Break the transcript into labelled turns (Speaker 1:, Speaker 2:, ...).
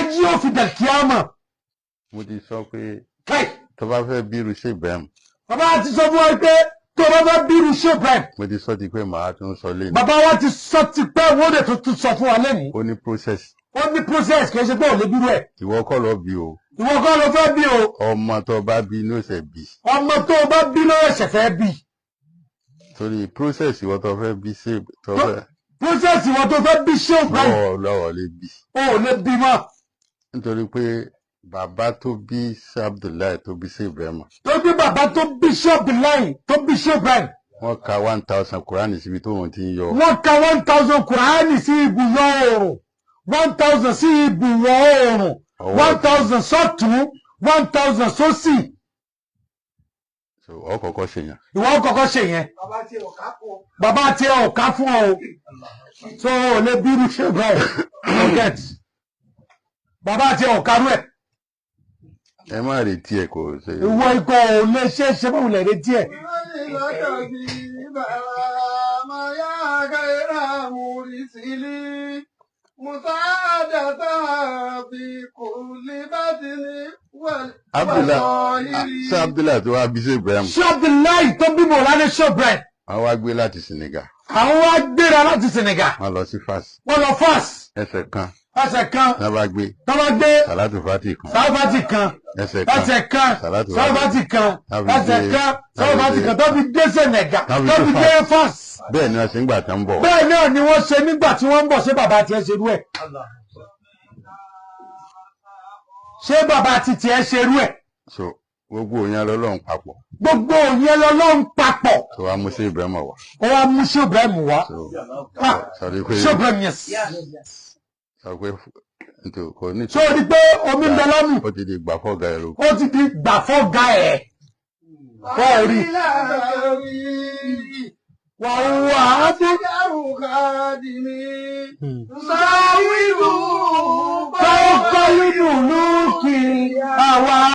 Speaker 1: táyé ò fi dal kiyama.
Speaker 2: mo ti sọ pé
Speaker 1: Kai.
Speaker 2: tó bá fẹ́ bírú Sheikh Ibrahim.
Speaker 1: Bàbá ti sọ fún wa pé tó bá fẹ́ bírú Sheikh Ibrahim.
Speaker 2: mo ti sọ ti pé màá tún sọ lẹ́nu.
Speaker 1: Bàbá wa ti sọ ti pé wọ́n lè tún sọ fún wa lẹ́nu.
Speaker 2: ó ní process.
Speaker 1: Ó ní process kì í ṣe pé ò lè bírú ẹ̀.
Speaker 2: ìwọ kọ́ lọ bí o.
Speaker 1: Ìwọ kọ́ ló fẹ́ bí o.
Speaker 2: ọmọ tó bá bí inú ẹsẹ̀ bí.
Speaker 1: Ọmọ tó bá bí ló ẹsẹ̀ fẹ́ bí.
Speaker 2: torí process ìwọ tó fẹ́ bí ṣe tó fẹ́.
Speaker 1: Process ìwọ tó fẹ́ bí Sheikh Ibrahim.
Speaker 2: lọ́wọ́ lè bí.
Speaker 1: O ò lè bí mọ́.
Speaker 2: nítorí pé bàbá tó bí Sheikh Abdullahi tó bí Sheikh Ibrahim.
Speaker 1: Tó bí bàbá tó bí Sheikh Abdullahi tó bí Sheikh Ibrahim.
Speaker 2: wọ́n ka 1000 Kùránì síbi tó wọ́n ti ń yọ.
Speaker 1: Wọ́n ka 1000 Kùránì sí ibùyọ oòrùn. 1000 sí ibùwọ̀ oòrùn. 1000 sọ́tún. 1000 sósì.
Speaker 2: so ọ kọ́kọ́ ṣe yẹn.
Speaker 1: Ìwọ kọ́kọ́ ṣe yẹn. Bàbá tí ẹ ò ká fún ọ. So ò lè bírú Sheikh Ibrahim. Forget. Bàbá tí ẹ ò kárú ẹ̀.
Speaker 2: ẹ má retí ẹ kò ṣe.
Speaker 1: Ìwọ ikọ̀ ò lè ṣe é ṣe báwo lè retí ẹ̀.
Speaker 2: Abdullahi tó wá bí Sheikh Ibrahim.
Speaker 1: Sheikh Abdullahi tó bí Mọ̀lánà Sheikh Ibrahim.
Speaker 2: Àwọn wá gbé láti Senegal.
Speaker 1: Àwọn wá gbéra láti Senegal.
Speaker 2: Wọ́n lọ sí Fas.
Speaker 1: Wọ́n lọ Fas.
Speaker 2: Ẹsẹ̀ kan.
Speaker 1: Ẹsẹ̀ kan.
Speaker 2: Náà bá gbé.
Speaker 1: Tó bá gbé.
Speaker 2: Sàlátù Fati kan.
Speaker 1: Sáfàtì kan.
Speaker 2: Ẹsẹ̀ kan.
Speaker 1: Ẹsẹ̀ kan.
Speaker 2: Sàlátù
Speaker 1: Sáfàtì kan. Ẹsẹ̀ kan. Sáfàtì kan. Tó fi dé Senegal.
Speaker 2: Tó
Speaker 1: Tó fi dé Fas.
Speaker 2: Bẹ́ẹ̀ ni wọ́n ṣe ń gbà tán ń bọ̀.
Speaker 1: Bẹ́ẹ̀ náà ni wọ́n ṣe nígbà tí wọ́n ń bọ̀ ṣé bàbá tiẹ̀ ṣerú ẹ̀. Ṣé bàbá ti tiẹ̀ ṣerú ẹ̀.
Speaker 2: So gbogbo yẹn lọ́lọ́run papọ̀.
Speaker 1: Gbogbo yẹn lọ́lọ́run papọ̀.
Speaker 2: tó wá mú Sheikh Ibrahim wá.
Speaker 1: Ó wá mú Sheikh Ibrahim wá.
Speaker 2: Sọ̀rọ̀ pé
Speaker 1: Sheikh Ibrahim yes.
Speaker 2: Sọ pé kò ní.
Speaker 1: So di pé omi ń bẹ lọ́nù.
Speaker 2: Ó ti di gbà fọ́gà ẹ̀ ló.
Speaker 1: Ó ti di gbà fọ́gà ẹ̀. Wọ́n rí. Wà á wà á dé.